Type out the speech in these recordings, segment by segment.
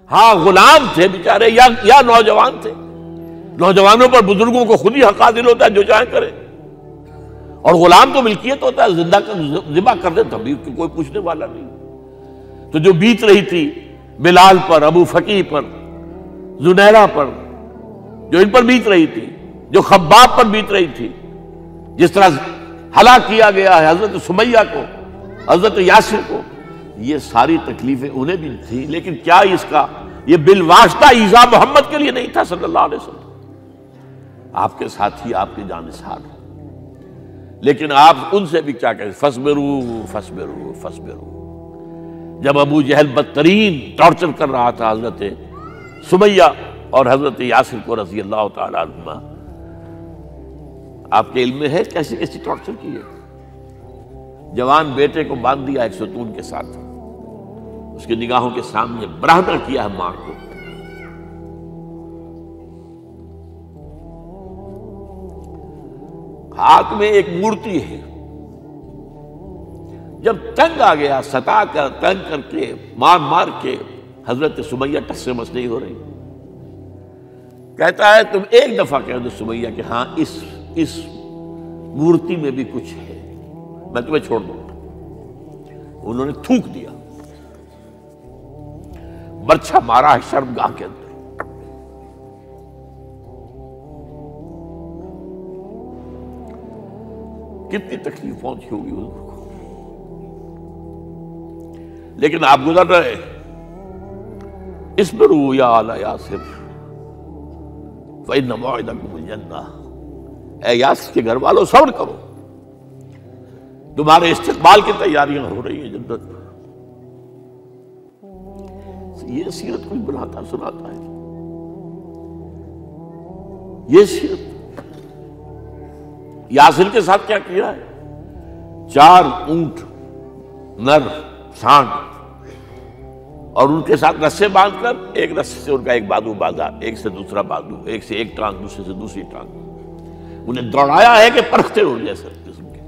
ہاں غلام تھے بیچارے یا نوجوان تھے. نوجوانوں پر بزرگوں کو خود ہی حق حاصل ہوتا ہے جو چاہیں کرے. اور غلام تو ملکیت ہوتا ہے, زندہ ذبح کر دے تبھی کوئی پوچھنے والا نہیں. تو جو بیت رہی تھی بلال پر, ابو فقیہ پر, زنیرہ پر, جو ان پر بیت رہی تھی, جو خباب پر بیت رہی تھی, جس طرح ہلاک کیا گیا ہے حضرت سمیہ کو, حضرت یاسر کو, یہ ساری تکلیفیں انہیں بھی تھی. لیکن کیا اس کا یہ بالواسطہ ایذا محمد کے لیے نہیں تھا صلی اللہ علیہ وسلم. آپ کے ساتھی آپ کے جانثار, لیکن آپ ان سے بھی کیا کہیں, فصبروا فصبروا فصبروا. جب ابو جہل بدترین ٹارچر کر رہا تھا حضرت سمیہ اور حضرت یاسر کو رضی اللہ تعالی عنہما, آپ کے علم میں ہے کیسی کیسی ٹارچر کی ہے. جوان بیٹے کو باندھ دیا ایک ستون کے ساتھ, اس کی نگاہوں کے سامنے برہنہ کیا ہے ماں کو. ہاتھ میں ایک مورتی ہے. جب تنگ آ گیا, ستا کر تنگ کر کے مار مار کے حضرت سمیہ ٹس سے مس نہیں ہو رہی. کہتا ہے تم ایک دفعہ کہہ دو سمیہ کہ ہاں اس مورتی میں بھی کچھ ہے, میں تمہیں چھوڑ دوں. انہوں نے تھوک دیا, برچھا مارا ہے شرمگاہ کے اندر. کتنی تکلیف پہنچی ہوگی حضور کو. لیکن آپ گزر رہے, اصبروا یا آل یاسر فإن موعدکم الجنہ. اے یاسر کے گھر والوں صبر کرو, تمہارے استقبال کی تیاریاں ہو رہی ہیں جنت. یہ سیرت کچھ بناتا سناتا ہے. یہ سیرت یاسر کے ساتھ کیا کیا ہے, 4 اونٹ نر سانڈ, اور ان کے ساتھ رسے باندھ کر ایک رسے سے ان کا ایک بازو باندھا, ایک سے دوسرا بازو, ایک سے ایک ٹانگ, دوسرے سے دوسری ٹانگ. انہیں دوڑایا ہے کہ پرکھتے ہو جیسے قسم کے.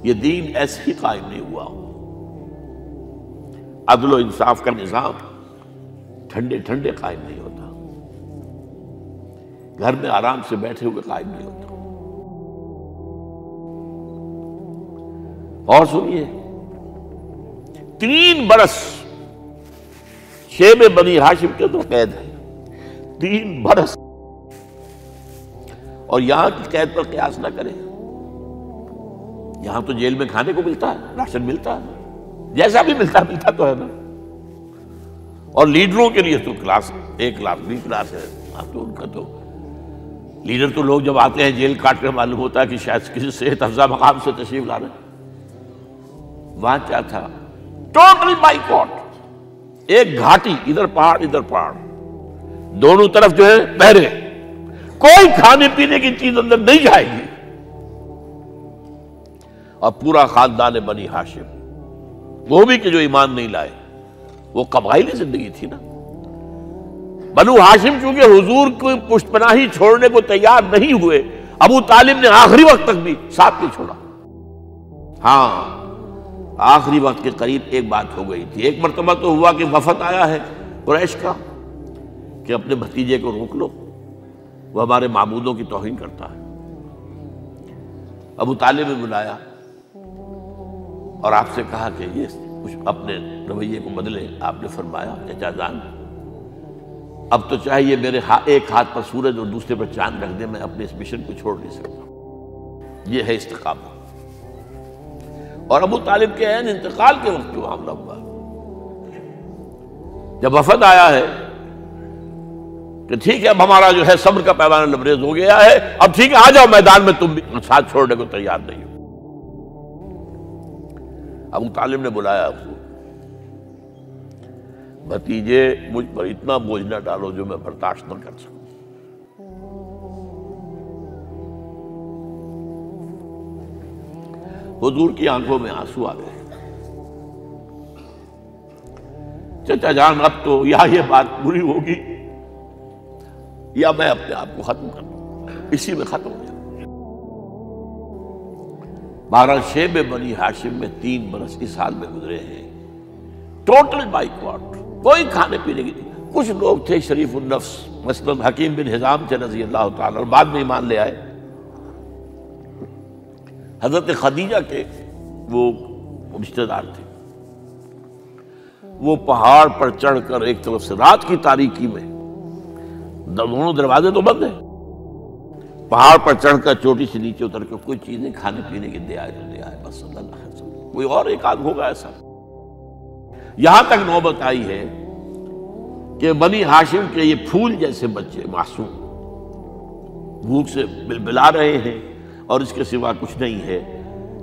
یہ دین ایسے ہی قائم نہیں ہوا. عدل و انصاف کا نظام ٹھنڈے ٹھنڈے قائم نہیں ہوتا, گھر میں آرام سے بیٹھے ہوئے قائم نہیں ہوتا. اور سنیے, 3 برس شیب بنی ہاشم کے تو قید ہے, 3 برس. اور یہاں کی قید پر قیاس نہ کریں. یہاں تو جیل میں کھانے کو ملتا ہے, راشن ملتا ہے, جیسا بھی ملتا تو ہے نا. اور لیڈروں کے لیے تو class A class B class ہے. اب تو ان کا تو لیڈر تو لوگ جب آتے ہیں جیل کاٹ کر معلوم ہوتا ہے کہ شاید کسی صحت افزا مقام سے تشریف لا رہے ہیں. وہاں کیا تھا, ٹوٹل بائیکاٹ. ایک گھاٹی, ادھر پہاڑ ادھر پہاڑ, دونوں طرف جو ہے پہرے, کوئی کھانے پینے کی چیز اندر نہیں جائے گی. اور پورا خاندان بنی ہاشم, وہ بھی کہ جو ایمان نہیں لائے, وہ قبائلی زندگی تھی نا. بنو ہاشم چونکہ حضور کو پشت پناہی چھوڑنے کو تیار نہیں ہوئے, ابو طالب نے آخری وقت تک بھی ساتھ نہیں چھوڑا. ہاں آخری وقت کے قریب ایک بات ہو گئی تھی. ایک مرتبہ تو ہوا کہ وفد آیا ہے قریش کا کہ اپنے بھتیجے کو روک لو, وہ ہمارے معبودوں کی توہین کرتا ہے. ابو طالب نے بلایا اور آپ سے کہا کہ یہ کچھ اپنے رویے کو بدلے. آپ نے فرمایا چچا جان, اب تو چاہیے میرے ایک ہاتھ پر سورج اور دوسرے پر چاند رکھ دے, میں اپنے اس مشن کو چھوڑ نہیں سکتا. یہ ہے استقامت. اور ابو طالب کے عین انتقال کے وقت جو معاملہ ہوا, جب وفد آیا ہے کہ ٹھیک ہے اب ہمارا جو ہے صبر کا پیمانہ لبریز ہو گیا ہے, اب ٹھیک ہے آ جاؤ میدان میں, تم بھی ساتھ چھوڑنے کو تیار نہیں ہو. ابو طالب نے بلایا اس کو, بھتیجے مجھ پر اتنا بوجھ نہ ڈالو جو میں برداشت نہ کر سکوں. حضور کی آنکھوں میں آنسو آ گئے. چچا جان اب تو یا یہ بات پوری ہوگی یا میں اپنے آپ کو ختم کر دوں, اسی میں ختم ہو جائے. 12 شیب بنی ہاشم میں 3 برس اس حال میں گزرے ہیں ٹوٹل بائیکاٹ، کوئی کھانے پینے کی نہیں۔ کچھ لوگ تھے شریف النفس، مثلا حکیم بن حزام تھے رضی اللہ تعالیٰ، اور بعد میں ایمان لے آئے۔ حضرت خدیجہ کے وہ رشتے دار تھے، وہ پہاڑ پر چڑھ کر ایک طرف سے رات کی تاریکی میں، دونوں دروازے تو بند ہیں، پہاڑ پر چڑھ کر چوٹی سے نیچے اتر کے کوئی چیزیں کھانے پینے کے دے آئے تو دے آئے، بس صلی اللہ علیہ وسلم۔ کوئی اور ایک آدھ ہوگا ایسا۔ یہاں تک نوبت آئی ہے کہ بنی ہاشم کے یہ پھول جیسے بچے معصوم بھوک سے بلبلا رہے ہیں، اور اس کے سوا کچھ نہیں ہے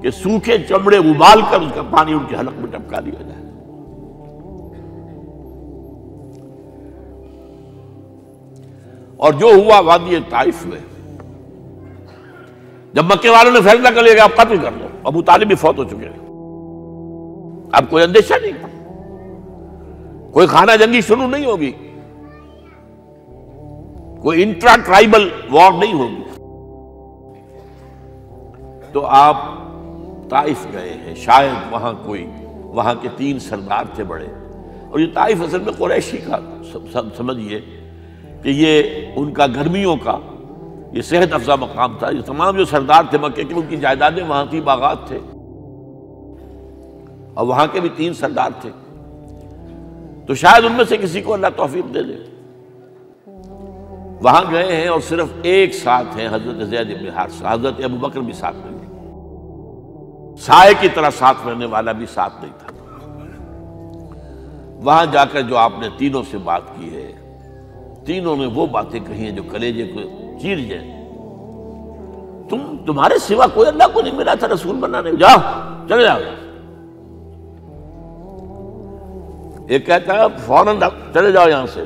کہ سوکھے چمڑے ابال کر اس کا پانی ان کے حلق میں ٹپکا دیا جائے۔ اور جو ہوا وادی طائف میں، جب مکے والوں نے فیصلہ کر لیا کہ آپ قتل کر دو، ابو طالب بھی فوت ہو چکے ہیں، اب کوئی اندیشہ نہیں، کوئی خانہ جنگی شروع نہیں ہوگی، کوئی انٹرا ٹرائبل وار نہیں ہوگی، تو آپ طائف گئے ہیں۔ شاید وہاں کے 3 سردار تھے بڑے، اور یہ طائف اصل میں قریشی کا سمجھیے کہ یہ ان کا گرمیوں کا یہ صحت افزا مقام تھا۔ یہ تمام جو سردار تھے مکے کے، ان کی جائیدادیں وہاں تھی، باغات تھے، اور وہاں کے بھی 3 سردار تھے، تو شاید ان میں سے کسی کو اللہ توفیق دے دے۔ وہاں گئے ہیں اور صرف ایک ساتھ ہیں، حضرت زید بن حارثہ، حضرت ابو بکر بھی ساتھ نہیں تھے، سائے کی طرح ساتھ رہنے والا بھی ساتھ نہیں تھا۔ وہاں جا کر جو آپ نے تینوں سے بات کی ہے، تینوں نے وہ باتیں کہی ہیں جو کلیجے کو چیر جائیں۔ تمہارے سوا کوئی اللہ کو نہیں ملا تھا رسول بنانے، جاؤ چلے جاؤ۔ ایک کہتا ہے فوراً چلے جاؤ یہاں سے،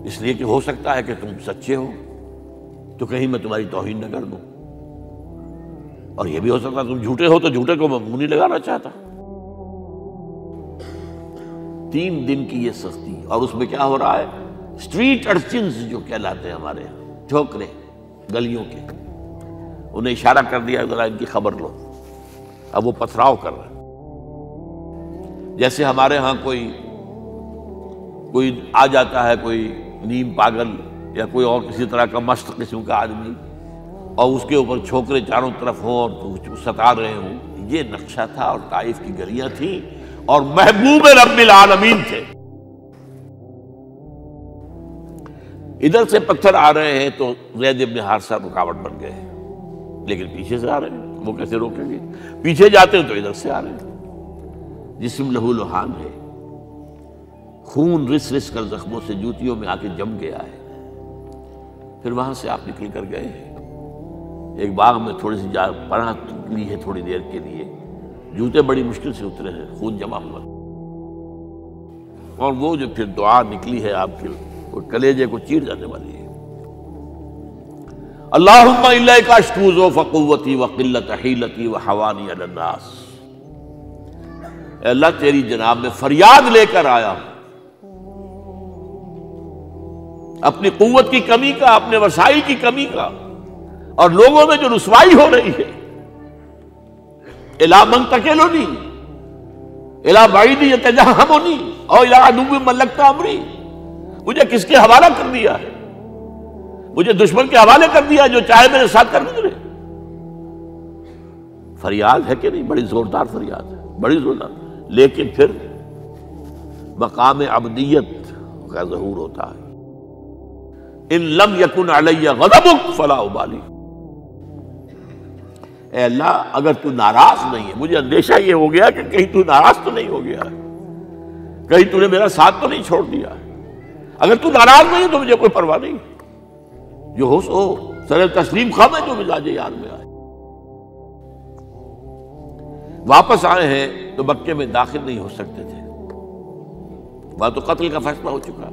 اس لیے کہ ہو سکتا ہے کہ تم سچے ہو تو کہیں میں تمہاری توہین نہ کر دوں، اور یہ بھی ہو سکتا ہے تم جھوٹے ہو تو جھوٹے کو میں منہ نہیں لگانا چاہتا۔ 3 دن کی یہ سختی، اور اس میں کیا ہو رہا ہے؟ اسٹریٹ ارچنز جو کہلاتے ہیں ہمارے یہاں، ٹھوکرے گلیوں کے، انہیں اشارہ کر دیا ذرا ان کی خبر لو، اب وہ پتھراؤ کر رہے ہیں۔ جیسے ہمارے ہاں کوئی آ جاتا ہے، کوئی نیم پاگل یا کوئی اور کسی طرح کا مست قسم کا آدمی، اور اس کے اوپر چھوکرے چاروں طرف ہوں اور ستا رہے ہوں، یہ نقشہ تھا، اور طائف کی گلیاں تھیں، اور محبوب رب العالمین تھے۔ ادھر سے پتھر آ رہے ہیں تو زید بن حارثہ رکاوٹ بن گئے ہیں، لیکن پیچھے سے آ رہے ہیں، وہ کیسے روکیں گے؟ پیچھے جاتے ہیں تو ادھر سے آ رہے ہیں۔ جسم لہو لہان ہے، خون رس رس کر زخموں سے جوتیوں میں آ کے جم گیا ہے۔ پھر وہاں سے آپ نکل کر گئے ہیں، ایک باغ میں تھوڑی سی پناہ لی ہے تھوڑی دیر کے لیے، جوتے بڑی مشکل سے اترے ہیں، خون جمع ہوا، اور وہ جو پھر دعا نکلی ہے آپ کے، وہ کلیجے کو چیر جانے والی ہے۔ اللہم الیک اشکو ضعف قوتی وقلت حیلتی وحوانی علی الناس، اے اللہ تیری جناب میں فریاد لے کر آیا ہوں، اپنی قوت کی کمی کا، اپنے وسائل کی کمی کا، اور لوگوں میں جو رسوائی ہو رہی ہے، الی من تکلنی الی بعید یتجہمنی او الی عدو ملکت امری، مجھے کس کے حوالہ کر دیا ہے؟ مجھے دشمن کے حوالے کر دیا جو چاہے میرے ساتھ کر گزرے۔ فریاد ہے کہ نہیں؟ بڑی زوردار فریاد ہے، بڑی زوردار، لیکن پھر مقام عبدیت کا ظہور ہوتا ہے۔ ان لم یکن علی غضبک فلا ابالی، اے اللہ اگر تو ناراض نہیں ہے، مجھے اندیشہ یہ ہو گیا کہ کہیں تو ناراض تو نہیں ہو گیا ہے، کہیں تو نے میرا ساتھ تو نہیں چھوڑ دیا ہے۔ اگر تو ناراض نہیں ہے تو مجھے کوئی پرواہ نہیں، جو ہو سو سر تسلیم خواہ میں جو مزاج یار میں آئے۔ واپس آئے ہیں تو مکے میں داخل نہیں ہو سکتے تھے، وہاں تو قتل کا فیصلہ ہو چکا۔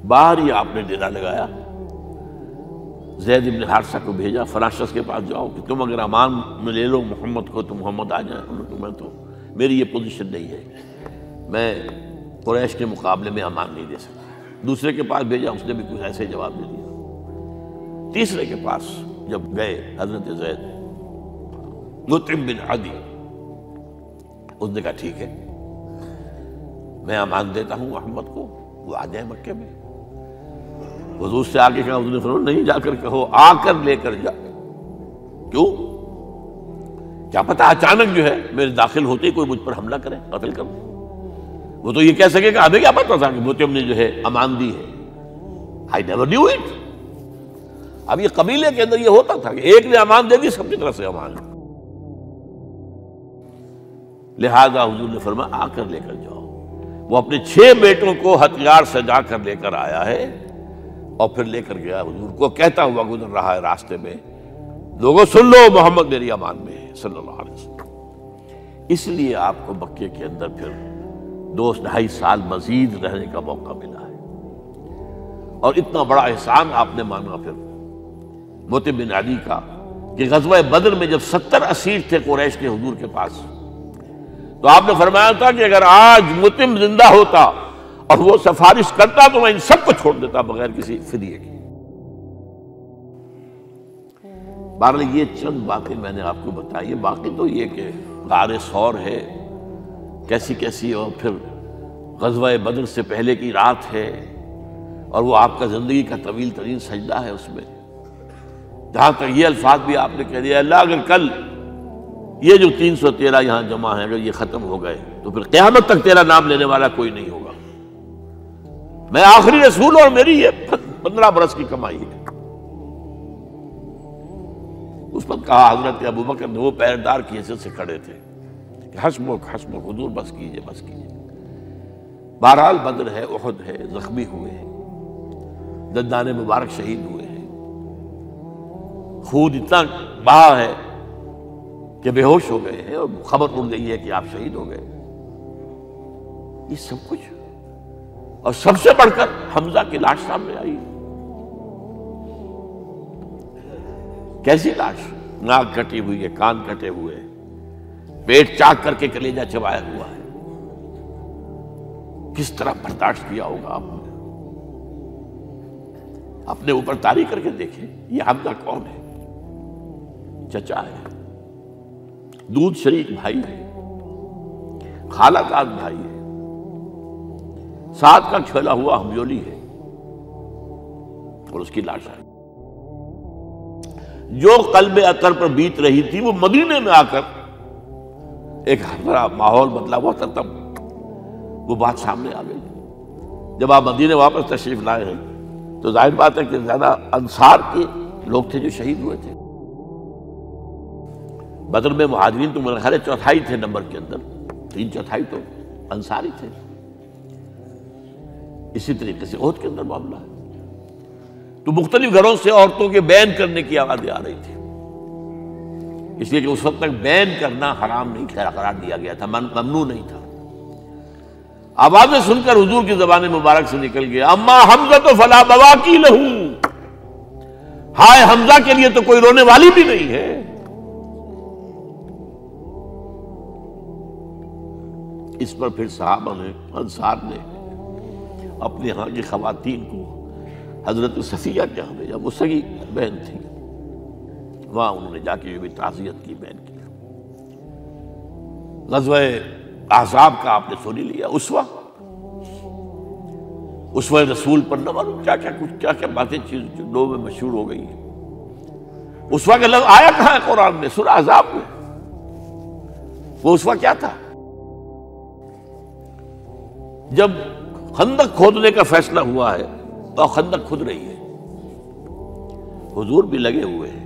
باہر ہی آپ نے ڈیرا لگایا، زید بن حارثہ کو بھیجا، فلاں شخص کے پاس جاؤ کہ تم اگر امان میں لے لو محمد کو تو محمد آ جائیں۔ میں تو میری یہ پوزیشن نہیں ہے، میں قریش کے مقابلے میں امان نہیں دے سکتا۔ دوسرے کے پاس بھیجا، اس نے بھی کچھ ایسے جواب دے دیا۔ تیسرے کے پاس جب گئے حضرت زید، مطعم بن عدی، اس نے کہا ٹھیک ہے، میں امان دیتا ہوں محمد کو، وہ آ جائے مکے میں۔ حضور سے آگے کہا، حضور نے فرمایا نہیں جا کر کہو، آ کر لے کر جا۔ کیوں؟ کیا پتا اچانک جو ہے میرے داخل ہوتے ہی کوئی مجھ پر حملہ کرے، قتل کرے۔ وہ تو یہ کہہ سکے کہ ہمیں کیا پتا تھا کہ مطعم نے جو ہے امان دی ہے، I never knew it۔ اب یہ قبیلے کے اندر یہ ہوتا تھا کہ ایک نے امان دے دی، سب کی طرف سے امان، لہذا حضور نے فرمایا آ کر لے کر جاؤ۔ وہ اپنے 6 بیٹوں کو ہتھیار سجا کر لے کر آیا ہے اور پھر لے کر گیا حضور کو، کہتا ہوا گزر رہا ہے راستے میں، لوگوں سن لو محمد میری امان میں ہے صلی اللہ علیہ وسلم۔ اس لیے آپ کو مکے کے اندر پھر 2-2.5 سال مزید رہنے کا موقع ملا ہے، اور اتنا بڑا احسان آپ نے مانا پھر مطعم بن عدی کا کہ غزوہ بدر میں جب 70 اسیر تھے قریش کے حضور کے پاس، تو آپ نے فرمایا تھا کہ اگر آج مطعم زندہ ہوتا اور وہ سفارش کرتا تو میں ان سب کو چھوڑ دیتا بغیر کسی فدیے کے۔ بہرحال یہ چند باتیں میں نے آپ کو بتائی، باقی تو یہ کہ غار ثور ہے کیسی کیسی، اور پھر غزوہ بدر سے پہلے کی رات ہے، اور وہ آپ کا زندگی کا طویل ترین سجدہ ہے اس میں، جہاں تک یہ الفاظ بھی آپ نے کہہ دیا، اللہ اگر کل یہ جو 313 یہاں جمع ہیں اگر یہ ختم ہو گئے تو پھر قیامت تک تیرا نام لینے والا کوئی نہیں ہوگا، میں آخری رسول اور میری یہ 15 برس کی کمائی ہے۔ اس پر کہا حضرت ابوبکر نے، وہ پہردار کی حیثیت سے کھڑے تھے، کہ حسبک حسبک حضور بس کیجئے بس کیجئے۔ بہرحال بدر ہے، احد ہے، زخمی ہوئے ہیں، دندان مبارک شہید ہوئے ہیں، خون اتنا بہا ہے کہ بے ہوش ہو گئے ہیں، اور خبر اڑ گئی ہے کہ آپ شہید ہو گئے۔ یہ سب کچھ، اور سب سے بڑھ کر حمزہ کی لاش سامنے آئی، کیسی لاش، ناک کٹی ہوئی ہے، کان کٹے ہوئے ہیں، پیٹ چاک کر کے کلیجہ چبایا ہوا ہے، کس طرح برداشت کیا ہوگا آپ نے؟ اپنے اوپر طاری کر کے دیکھیں، یہ حمزہ کون ہے؟ چچا ہے، دودھ شریک بھائی ہے، خالہ داد بھائی ہے، ساتھ کا کھیلا ہوا ہمجولی ہے، اور اس کی لاش ہے۔ جو قلب اطہر پر بیت رہی تھی وہ مدینے میں آ کر ایک بڑا ماحول بدلا ہوا تھا، تب وہ بات سامنے آ گئی۔ جب آپ مدینے واپس تشریف لائے ہیں تو ظاہر بات ہے کہ زیادہ انصار کے لوگ تھے جو شہید ہوئے تھے۔ بدر میں مہاجرین تو میرے خیال 4تھائی تھے نمبر کے اندر، 3/4 تو انصاری تھے۔ اسی طریقے سے احد کے اندر معاملہ ہے، تو مختلف گھروں سے عورتوں کے بین کرنے کی آوازیں آ رہی تھی، اس لیے کہ اس وقت تک بین کرنا حرام نہیں قرار دیا گیا تھا، ممنوع نہیں تھا۔ آوازیں سن کر حضور کی زبان مبارک سے نکل گیا، اما حمزہ تو فلا بواکی لہو، ہائے حمزہ کے لیے تو کوئی رونے والی بھی نہیں ہے۔ اس پر پھر صحابہ نے، انصار نے اپنے ہاں کی خواتین کو حضرت صفیہ کے یہاں بھیجا، وہ سگی بہن تھی، وہاں انہوں نے جا کے بھی تعزیت کی بہن کی۔ غزوہ احزاب کا آپ نے سنی لیا، اسوہ رسول پر نہ معلوم کیا کیا باتیں چیز لوگوں میں مشہور ہو گئی ہیں۔ اسوہ کا لفظ آیا کہاں ہے قرآن میں؟ سورہ احزاب میں۔ وہ اسوہ کیا تھا؟ جب خندق کھودنے کا فیصلہ ہوا ہے تو خندق کھد رہی ہے، حضور بھی لگے ہوئے ہیں،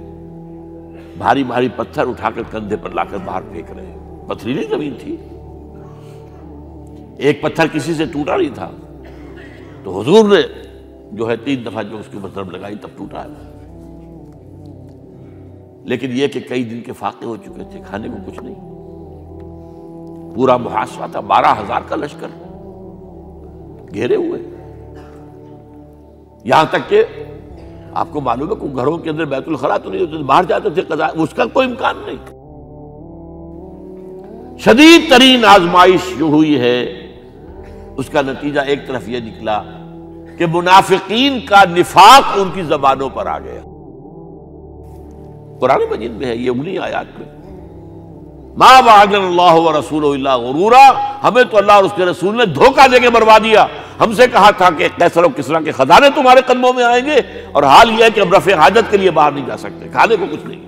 بھاری بھاری پتھر اٹھا کر کندھے پر لا کر باہر پھینک رہے ہیں، پتھریلی زمین تھی، ایک پتھر کسی سے ٹوٹا نہیں تھا، تو حضور نے جو ہے 3 دفعہ جو اس کے اوپر ضرب لگائی تب ٹوٹا ہے۔ لیکن یہ کہ کئی دن کے فاقے ہو چکے تھے، کھانے کو کچھ نہیں، پورا محاصرہ تھا، 12,000 کا لشکر گھیرے ہوئے، یہاں تک کہ آپ کو معلوم ہے کہ گھروں کے اندر بیت الخلا تو نہیں ہوتے، باہر جاتے تھے قضاء، اس کا کوئی امکان نہیں۔ شدید ترین آزمائش جو ہوئی ہے اس کا نتیجہ ایک طرف یہ نکلا کہ منافقین کا نفاق ان کی زبانوں پر آ گیا۔ قرآن مجید میں ہے یہ انہی آیات میں، ما وعدنا اللہ ورسولہ الا غرورا، ہمیں تو اللہ اور اس کے رسول نے دھوکہ دے کے مروا دیا۔ ہم سے کہا تھا کہ قیصر و کسریٰ کے خزانے تمہارے قدموں میں آئیں گے، اور حال یہ ہے کہ اب رفع حاجت کے لیے باہر نہیں جا سکتے، کھانے کو کچھ نہیں۔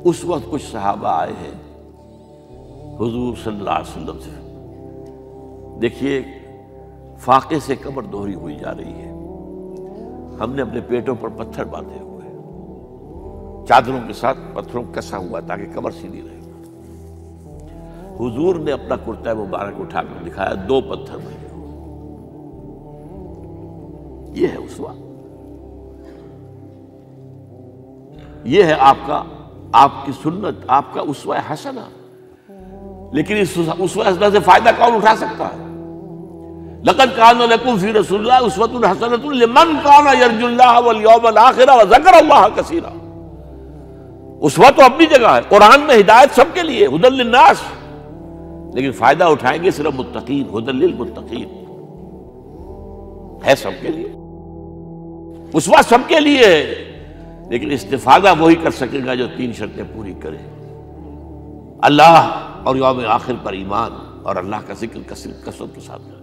اس وقت کچھ صحابہ آئے ہیں حضور صلی اللہ علیہ وسلم سے، دیکھیے فاقے سے قبر دوہری ہوئی جا رہی ہے، ہم نے اپنے پیٹوں پر پتھر باندھے ہوئے، چادروں کے ساتھ پتھروں کسا ہوا تاکہ قبر سیدھی رہے۔ حضور نے اپنا کرتا مبارک اٹھا کر دکھایا، 2 پتھر بنے۔ یہ ہے اسوہ، یہ ہے آپ کی سنت، آپ کا اسوہ حسنہ۔ لیکن اس اسوہ حسنہ سے فائدہ کون اٹھا سکتا ہے؟ لقد کان لکم فی رسول اللہ اسوۃ حسنۃ لمن کان یرجو اللہ والیوم الآخر وذکر اللہ کثیرا۔ اسوہ تو اپنی جگہ ہے، قرآن میں ہدایت سب کے لیے، ھدی للناس، لیکن فائدہ اٹھائیں گے صرف متقین، ھدی للمتقین، ہے سب کے لیے، اسوہ سب کے لیے ہے، لیکن استفادہ وہی کر سکے گا جو 3 شرطیں پوری کرے، اللہ اور یوم آخر پر ایمان اور اللہ کا ذکر کثرت کے ساتھ کرے۔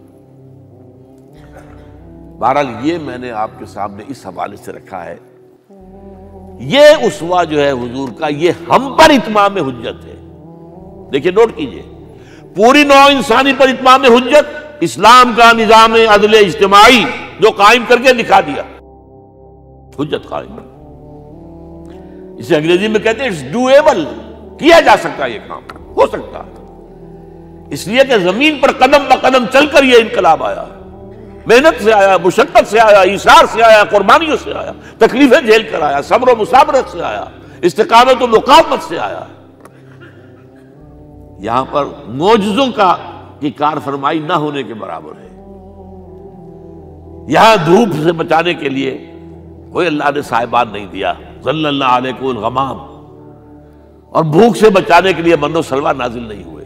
بہرحال یہ میں نے آپ کے سامنے اس حوالے سے رکھا ہے، یہ اسوہ جو ہے حضور کا، یہ ہم پر اتمام حجت ہے۔ دیکھیے نوٹ کیجئے، پوری نوع انسانی پر اتمام حجت، اسلام کا نظام عدل اجتماعی جو قائم کر کے دکھا دیا، حجت قائم، اسے انگریزی میں کہتے ہیں اٹس ڈویبل، کیا جا سکتا ہے، یہ کام ہو سکتا ہے، اس لیے کہ زمین پر قدم بہ قدم چل کر یہ انقلاب آیا، محنت سے آیا، مشقت سے آیا، ایثار سے آیا، قربانیوں سے آیا، تکلیفیں جھیل کر آیا، صبر و مصابرت سے آیا، استقامت و مقاومت سے آیا۔ یہاں پر معجزوں کی کار فرمائی نہ ہونے کے برابر ہے۔ یہاں دھوپ سے بچانے کے لیے کوئی اللہ نے صاحبان نہیں دیا، ظل اللہ علیکم الغمام، اور بھوک سے بچانے کے لیے من و سلوہ نازل نہیں ہوئے۔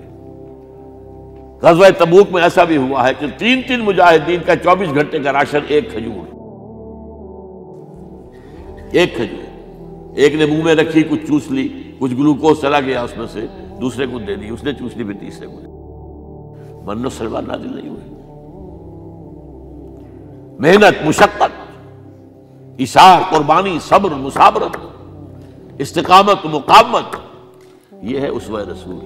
غزوہ تبوک میں ایسا بھی ہوا ہے کہ 3 مجاہدین کا 24 گھنٹے کا راشن ایک کھجور، ایک نے منہ میں رکھی، کچھ چوس لی، کچھ گلوکوز چلا گیا اس میں سے، دوسرے کو دے دی، اس نے چوس لی، پھر تیسرے کو دے دی۔ من و سلوہ نازل نہیں ہوئے۔ محنت، مشقت، ایثار، قربانی، صبر، مصابرت، استقامت، مقاومت، یہ ہے اسوہ رسول۔